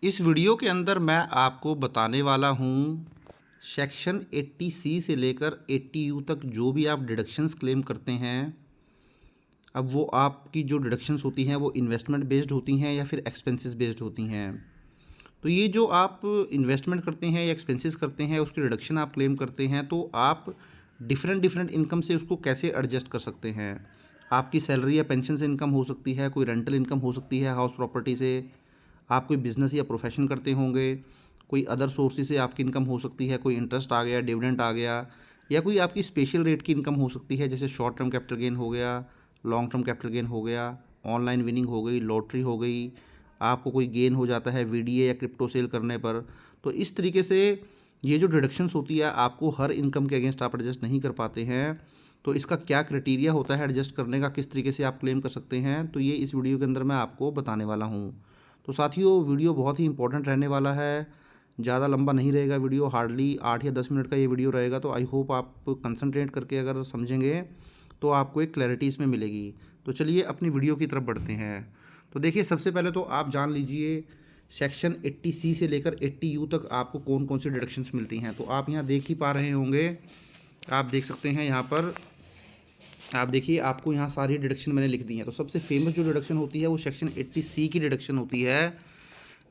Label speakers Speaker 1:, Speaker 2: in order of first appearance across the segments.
Speaker 1: इस वीडियो के अंदर मैं आपको बताने वाला हूँ सेक्शन 80C से लेकर 80U तक जो भी आप डिडक्शंस क्लेम करते हैं। अब वो आपकी जो डिडक्शंस होती हैं वो इन्वेस्टमेंट बेस्ड होती हैं या फिर एक्सपेंसेस बेस्ड होती हैं। तो ये जो आप इन्वेस्टमेंट करते हैं या एक्सपेंसेस करते हैं उसकी डिडक्शन आप क्लेम करते हैं, तो आप डिफरेंट डिफरेंट इनकम से उसको कैसे एडजस्ट कर सकते हैं। आपकी सैलरी या पेंशन से इनकम हो सकती है, कोई रेंटल इनकम हो सकती है हाउस प्रॉपर्टी से, आप कोई बिज़नेस या प्रोफेशन करते होंगे, कोई अदर सोर्सेज से आपकी इनकम हो सकती है, कोई इंटरेस्ट आ गया, डिविडेंड आ गया, या कोई आपकी स्पेशल रेट की इनकम हो सकती है, जैसे शॉर्ट टर्म कैपिटल गेन हो गया, लॉन्ग टर्म कैपिटल गेन हो गया, ऑनलाइन विनिंग हो गई, लॉटरी हो गई, आपको कोई गेन हो जाता है वीडीए या क्रिप्टो सेल करने पर। तो इस तरीके से ये जो डिडक्शंस होती है आपको हर इनकम के अगेंस्ट आप एडजस्ट नहीं कर पाते हैं। तो इसका क्या क्राइटेरिया होता है एडजस्ट करने का, किस तरीके से आप क्लेम कर सकते हैं, तो ये इस वीडियो के अंदर मैं आपको बताने वाला हूँ। तो साथियों, वीडियो बहुत ही इंपॉर्टेंट रहने वाला है, ज़्यादा लंबा नहीं रहेगा वीडियो, हार्डली 8 या 10 मिनट का ये वीडियो रहेगा। तो आई होप आप कंसंट्रेट करके अगर समझेंगे तो आपको एक क्लैरिटी इसमें मिलेगी। तो चलिए अपनी वीडियो की तरफ बढ़ते हैं। तो देखिए, सबसे पहले तो आप जान लीजिए सेक्शन 80C से लेकर 80U तक आपको कौन कौन सी डिडक्शंस मिलती हैं। तो आप यहाँ देख ही पा रहे होंगे, आप देख सकते हैं यहाँ पर, आप देखिए आपको यहाँ सारी डिडक्शन मैंने लिख दी हैं। तो सबसे फेमस जो डिडक्शन होती है वो सेक्शन 80C की डिडक्शन होती है,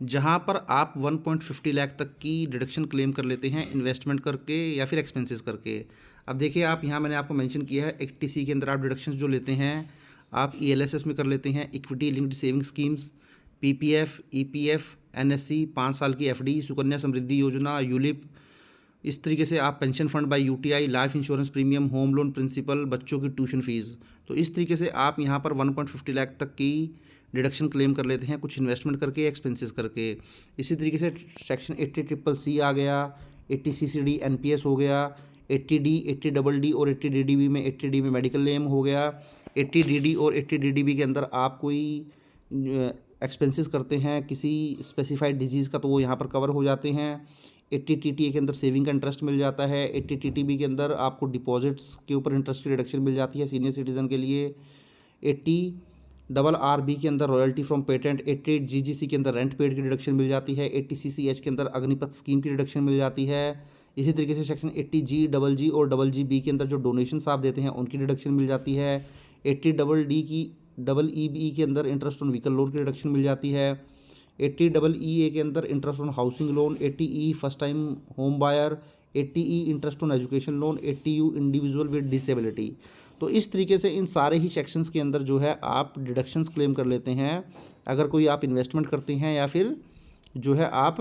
Speaker 1: जहाँ पर आप 1.50 लाख तक की डिडक्शन क्लेम कर लेते हैं इन्वेस्टमेंट करके या फिर एक्सपेंसेस करके। अब देखिए, आप यहाँ मैंने आपको मेंशन किया है 80C के अंदर आप डिडक्शंस जो लेते हैं आप ELSS में कर लेते हैं, equity linked saving schemes, PPF, EPF, NSC, 5 साल की FD, सुकन्या समृद्धि योजना, यूलिप। इस तरीके से आप pension fund by UTI, life insurance premium, home loan principal, बच्चों की ट्यूशन फीस। तो इस तरीके से आप यहाँ पर 1.50 लाख तक की डिडक्शन क्लेम कर लेते हैं, कुछ इन्वेस्टमेंट करके, एक्सपेंसेस करके। इसी तरीके से सेक्शन 80CCC आ गया, 80CCD NPS हो गया, 80D, 80DD और 80DDB में 80D में मेडिकल क्लेम हो गया। 80DD और 80DDB के अंदर आप कोई एक्सपेंसेस करते हैं किसी स्पेसिफाइड डिजीज़ का, तो वो यहाँ पर कवर हो जाते हैं। 80TTA के अंदर सेविंग का इंटरेस्ट मिल जाता है। 80TTB के अंदर आपको डिपॉजिट्स के ऊपर इंटरेस्ट की रिडक्शन मिल जाती है सीनियर सिटीज़न के लिए। 80RRB के अंदर रॉयल्टी फ्रॉम पेटेंट। 88GGC के अंदर रेंट पेड की डिडक्शन मिल जाती है। 80CCH के अंदर अग्निपथ स्कीम की डिडक्शन मिल जाती है। इसी तरीके से सेक्शन 80G, डबल जी और डबल जी बी के अंदर जो डोनेशंस आप देते हैं उनकी डिडक्शन मिल जाती है। 80DD की डबल EB के अंदर इंटरेस्ट ऑन व्हीकल लोन की डिडक्शन मिल जाती है। 80EE के अंदर interest on housing loan. 80E first time home buyer. 80E interest on education loan. 80U individual with disability. तो इस तरीके से इन सारे ही सेक्शंस के अंदर जो है आप डिडक्शंस क्लेम कर लेते हैं, अगर कोई आप इन्वेस्टमेंट करते हैं या फिर जो है आप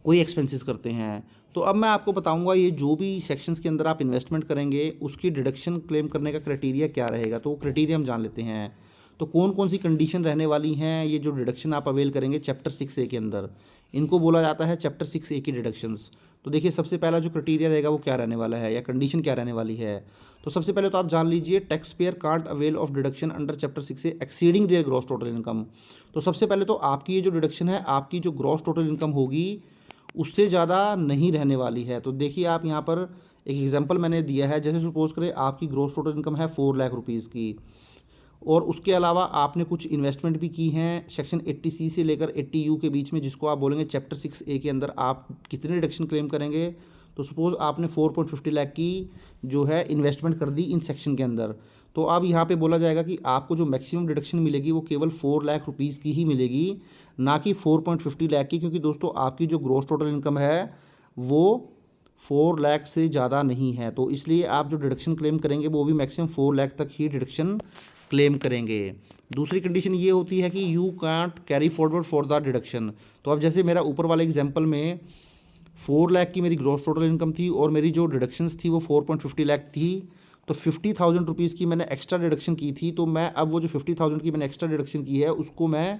Speaker 1: कोई एक्सपेंसेस करते हैं। तो अब मैं आपको बताऊंगा ये जो भी सेक्शंस के अंदर आप इन्वेस्टमेंट करेंगे उसकी डिडक्शन क्लेम करने का क्राइटेरिया क्या रहेगा। तो वो क्राइटेरिया हम जान लेते हैं। तो कौन कौन सी कंडीशन रहने वाली हैं, ये जो डिडक्शन आप अवेल करेंगे चैप्टर 6A के अंदर, इनको बोला जाता है चैप्टर 6A की डिडक्शंस। तो देखिए, सबसे पहला जो क्राइटेरिया रहेगा वो क्या रहने वाला है या कंडीशन क्या रहने वाली है। तो सबसे पहले तो आप जान लीजिए, tax payer can't avail of deduction under chapter 6A exceeding their gross total income. तो सबसे पहले तो आपकी ये जो डिडक्शन है, आपकी जो ग्रॉस टोटल इनकम होगी उससे ज़्यादा नहीं रहने वाली है। तो देखिए, आप यहाँ पर एक एग्जांपल मैंने दिया है, जैसे सपोज करें आपकी ग्रॉस टोटल इनकम है 4 लाख रुपीज़ की, और उसके अलावा आपने कुछ इन्वेस्टमेंट भी की हैं सेक्शन 80C से लेकर 80U के बीच में, जिसको आप बोलेंगे चैप्टर 6A के अंदर आप कितने डिडक्शन क्लेम करेंगे। तो सपोज़ आपने 4.50 लाख की जो है इन्वेस्टमेंट कर दी इन सेक्शन के अंदर, तो अब यहाँ पे बोला जाएगा कि आपको जो मैक्सिमम डिडक्शन मिलेगी वो केवल 4 लाख रुपीज़ की ही मिलेगी, ना कि 4.50 लाख की, क्योंकि दोस्तों आपकी जो ग्रॉस टोटल इनकम है वो 4 लाख से ज़्यादा नहीं है। तो इसलिए आप जो डिडक्शन क्लेम करेंगे वो भी मैक्सिमम 4 लाख तक ही डिडक्शन क्लेम करेंगे। दूसरी कंडीशन ये होती है कि you can't carry forward for the deduction. तो अब जैसे मेरा ऊपर वाले एग्जांपल में 4 लाख की मेरी ग्रॉस टोटल इनकम थी और मेरी जो डिडक्शंस थी वो 4.50 लाख थी, तो 50,000 रुपीज़ की मैंने एक्स्ट्रा डिडक्शन की थी। तो मैं अब वो जो 50,000 की मैंने एक्स्ट्रा डिडक्शन की है उसको मैं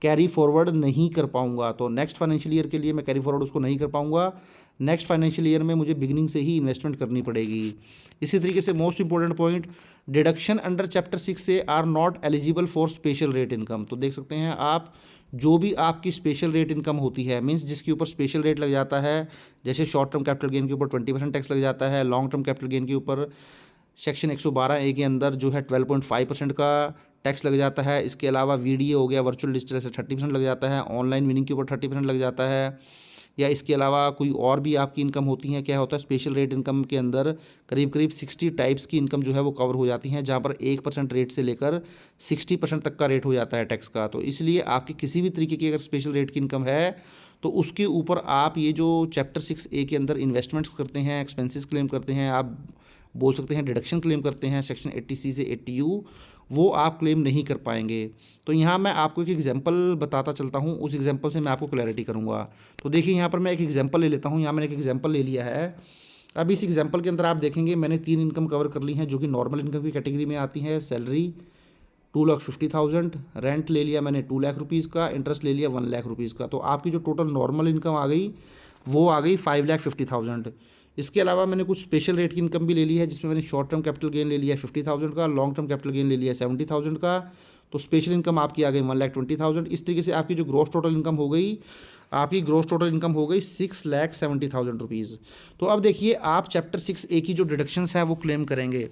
Speaker 1: कैरी फॉरवर्ड नहीं कर पाऊंगा। तो नेक्स्ट फाइनेंशियल ईयर के लिए मैं कैरी फॉरवर्ड उसको नहीं कर पाऊंगा। नेक्स्ट फाइनेंशियल ईयर में मुझे बिगिनिंग से ही इन्वेस्टमेंट करनी पड़ेगी। इसी तरीके से most important point, deduction under chapter 6 are not eligible for special rate income. तो देख सकते हैं आप, जो भी आपकी स्पेशल रेट इनकम होती है, मींस जिसके ऊपर स्पेशल रेट लग जाता है, जैसे शॉर्ट टर्म कैपिटल गेन के ऊपर 20% टैक्स लग जाता है, लॉन्ग टर्म कैपिटल गेन के ऊपर सेक्शन 112A के अंदर जो है 12.5% का टैक्स लग जाता है। इसके अलावा वीडीए हो गया, वर्चुअल डिजिटल से 30% लग जाता है। ऑनलाइन विनिंग के ऊपर 30% लग जाता है। या इसके अलावा कोई और भी आपकी इनकम होती है, क्या होता है स्पेशल रेट इनकम के अंदर करीब करीब 60 टाइप्स की इनकम जो है वो कवर हो जाती हैं, जहाँ पर 1% रेट से लेकर 60% तक का रेट हो जाता है टैक्स का। तो इसलिए आपकी किसी भी तरीके की अगर स्पेशल रेट की इनकम है तो उसके ऊपर आप ये जो चैप्टर 6A के अंदर इन्वेस्टमेंट्स करते हैं, एक्सपेंसेस क्लेम करते हैं, आप बोल सकते हैं डिडक्शन क्लेम करते हैं सेक्शन 80C से 80U, वो आप क्लेम नहीं कर पाएंगे। तो यहाँ मैं आपको एक एग्जांपल बताता चलता हूँ, उस एग्जांपल से मैं आपको क्लैरिटी करूँगा। तो देखिए यहाँ पर मैं एक एग्जांपल ले लेता हूँ। यहाँ मैंने एक एग्जांपल ले लिया है। अब इस एग्जांपल के अंदर आप देखेंगे मैंने 3 इनकम कवर कर ली हैं जो कि नॉर्मल इनकम की कैटेगरी में आती हैं। सैलरी 2,50,000, रेंट ले लिया मैंने 2 लाख रुपीज़ का, इंटरेस्ट ले लिया 1 लाख रुपीज़ का। तो आपकी जो टोटल नॉर्मल इनकम आ गई वो आ गई 5,50,000। इसके अलावा मैंने कुछ स्पेशल रेट की इनकम भी ले ली है, जिसमें मैंने शॉर्ट टर्म कैपिटल गेन ले लिया 50,000 का, लॉन्ग टर्म कैपिटल गेन ले लिया 70,000 का। तो स्पेशल इनकम आपकी आ गई 1,20,000। इस तरीके से आपकी जो ग्रॉस टोटल इनकम हो गई, आपकी ग्रॉस टोटल इनकम हो गई 6,70,000 रुपीज़। तो अब देखिए आप चैप्टर 6A की जो डिडक्शंस हैं वो क्लेम करेंगे।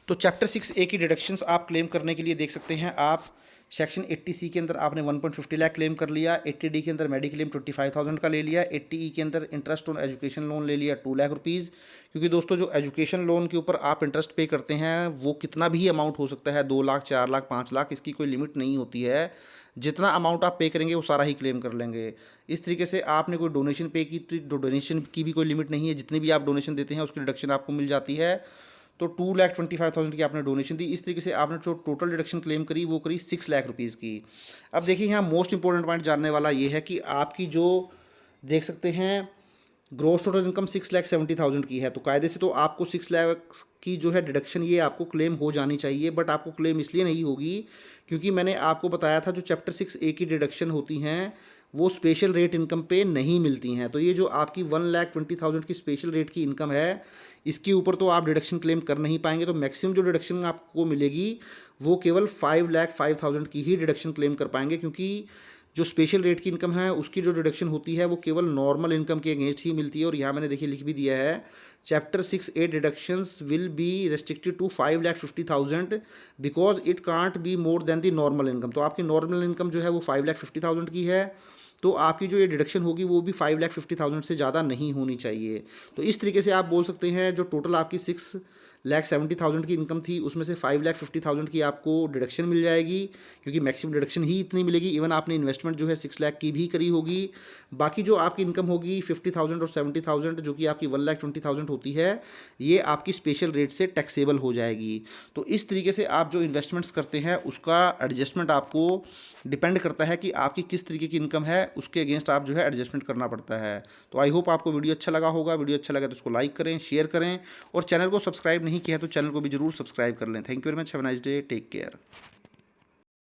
Speaker 1: तो चैप्टर 6A की डिडक्शंस आप क्लेम करने के लिए देख सकते हैं आप सेक्शन 80C के अंदर आपने 1.50 लाख क्लेम कर लिया, 80D के अंदर मेडिक्लेम 25,000 का ले लिया, 80E के अंदर इंटरेस्ट ऑन एजुकेशन लोन ले लिया 2 लाख रुपीज़। क्योंकि दोस्तों जो एजुकेशन लोन के ऊपर आप इंटरेस्ट पे करते हैं वो कितना भी अमाउंट हो सकता है, 2 लाख, 4 लाख, 5 लाख, इसकी कोई लिमिट नहीं होती है। जितना अमाउंट आप पे करेंगे वो सारा ही क्लेम कर लेंगे। इस तरीके से आपने कोई डोनेशन पे की तो डोनेशन की भी कोई लिमिट नहीं है, जितनी भी आप डोनेशन देते हैं उसकी डिडक्शन आपको मिल जाती है। तो 2,25,000 की आपने डोनेशन दी। इस तरीके से आपने जो टोटल डिडक्शन क्लेम करी वो करी 6 लाख रुपीज़ की। अब देखिए यहाँ मोस्ट इंपॉर्टेंट पॉइंट जानने वाला ये है कि आपकी जो देख सकते हैं ग्रॉस टोटल इनकम 6,70,000 की है। तो कायदे से तो आपको 6 लाख की जो है डिडक्शन ये आपको क्लेम हो जानी चाहिए, बट आपको क्लेम इसलिए नहीं होगी क्योंकि मैंने आपको बताया था जो चैप्टर 6A की डिडक्शन होती हैं वो स्पेशल रेट इनकम पे नहीं मिलती हैं। तो ये जो आपकी 1,20,000 की स्पेशल रेट की इनकम है इसके ऊपर तो आप डिडक्शन क्लेम कर नहीं पाएंगे। तो मैक्सिमम जो डिडक्शन आपको मिलेगी वो केवल 5,05,000 की ही डिडक्शन क्लेम कर पाएंगे, क्योंकि जो स्पेशल रेट की इनकम है उसकी जो डिडक्शन होती है वो केवल नॉर्मल इनकम के अगेंस्ट ही मिलती है। और यहाँ मैंने देखिए लिख भी दिया है chapter 6A deductions will be restricted to 5,50,000 because it can't be more than the normal income. तो आपकी नॉर्मल इनकम जो है वो 5,50,000 की है, तो आपकी जो ये डिडक्शन होगी वो भी 5,50,000 से ज़्यादा नहीं होनी चाहिए। तो इस तरीके से आप बोल सकते हैं जो टोटल आपकी 6,70,000 की इनकम थी उसमें से 5,50,000 की आपको डिडक्शन मिल जाएगी, क्योंकि मैक्सिमम डिडक्शन ही इतनी मिलेगी। इवन आपने इन्वेस्टमेंट जो है 6 लाख की भी करी होगी। बाकी जो आपकी इनकम होगी 50,000 और 70,000 जो कि आपकी 1,20,000 होती है, ये आपकी स्पेशल रेट से टैक्सेबल हो जाएगी। तो इस तरीके से आप जो इन्वेस्टमेंट्स करते हैं उसका एडजस्टमेंट आपको डिपेंड करता है कि आपकी किस तरीके की इनकम है, उसके अगेंस्ट आप जो है एडजस्टमेंट करना पड़ता है। तो आई होप आपको वीडियो अच्छा लगा होगा। वीडियो अच्छा लगा तो उसको लाइक करें, शेयर करें, और चैनल को सब्सक्राइब नहीं किया है तो चैनल को भी जरूर सब्सक्राइब कर लें। Thank you very much, have a nice day, take care.